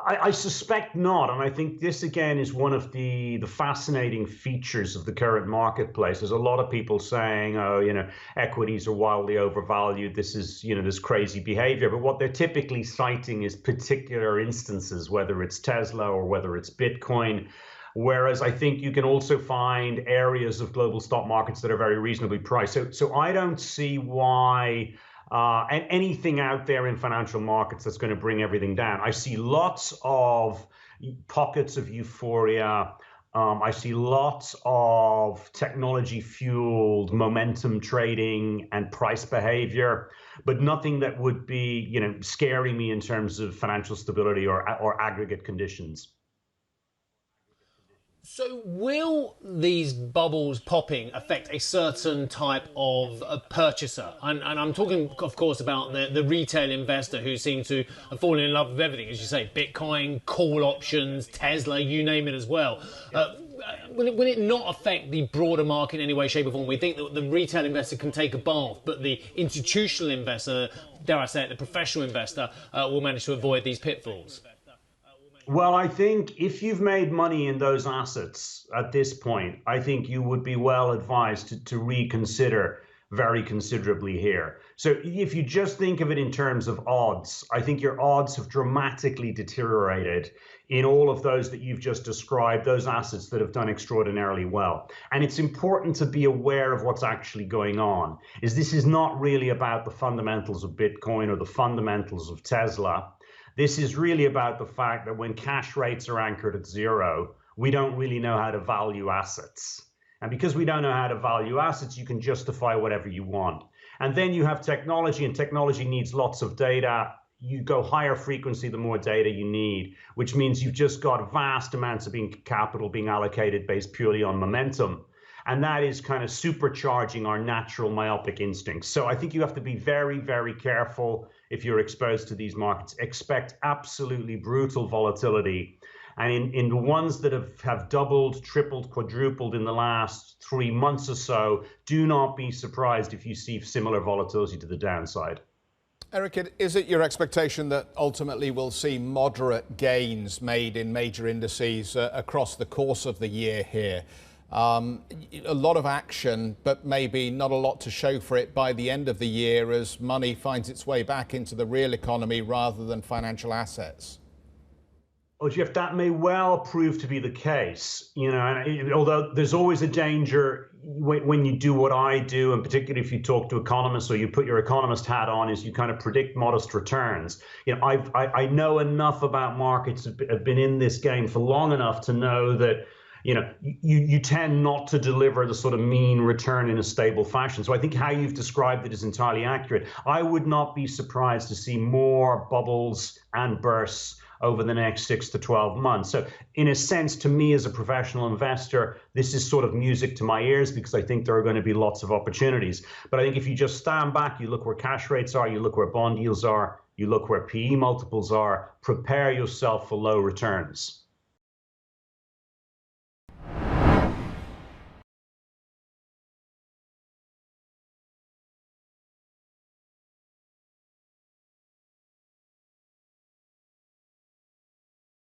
I suspect not, and I think this again is one of the fascinating features of the current marketplace. There's a lot of people saying, "Oh, equities are wildly overvalued. This is, this crazy behavior." But what they're typically citing is particular instances, whether it's Tesla or whether it's Bitcoin. Whereas I think you can also find areas of global stock markets that are very reasonably priced. So I don't see why and anything out there in financial markets that's going to bring everything down. I see lots of pockets of euphoria. I see lots of technology-fueled momentum trading and price behavior, but nothing that would be, scaring me in terms of financial stability or aggregate conditions. So, will these bubbles popping affect a certain type of purchaser? And I'm talking, of course, about the retail investor who seem to have fallen in love with everything, as you say, Bitcoin, call options, Tesla, you name it as well. Will it not affect the broader market in any way, shape or form? We think that the retail investor can take a bath, but the institutional investor, dare I say it, the professional investor, will manage to avoid these pitfalls. Well, I think if you've made money in those assets at this point, I think you would be well advised to reconsider very considerably here. So if you just think of it in terms of odds, I think your odds have dramatically deteriorated in all of those that you've just described, those assets that have done extraordinarily well. And it's important to be aware of what's actually going on. This is not really about the fundamentals of Bitcoin or the fundamentals of Tesla. This is really about the fact that when cash rates are anchored at zero, we don't really know how to value assets. And because we don't know how to value assets, you can justify whatever you want. And then you have technology, and technology needs lots of data. You go higher frequency, the more data you need, which means you've just got vast amounts of capital being allocated based purely on momentum. And that is kind of supercharging our natural myopic instincts. So I think you have to be very, very careful if you're exposed to these markets. Expect absolutely brutal volatility. And in the ones that have doubled, tripled, quadrupled in the last 3 months or so, do not be surprised if you see similar volatility to the downside. Eric, is it your expectation that ultimately we'll see moderate gains made in major indices across the course of the year here? A lot of action, but maybe not a lot to show for it by the end of the year as money finds its way back into the real economy rather than financial assets. Well, Jeff, that may well prove to be the case. And although there's always a danger when you do what I do, and particularly if you talk to economists or you put your economist hat on, is you kind of predict modest returns. I know enough about markets, have been in this game for long enough to know that you tend not to deliver the sort of mean return in a stable fashion. So I think how you've described it is entirely accurate. I would not be surprised to see more bubbles and bursts over the next 6 to 12 months. So in a sense, to me as a professional investor, this is sort of music to my ears because I think there are going to be lots of opportunities. But I think if you just stand back, you look where cash rates are, you look where bond yields are, you look where PE multiples are, prepare yourself for low returns.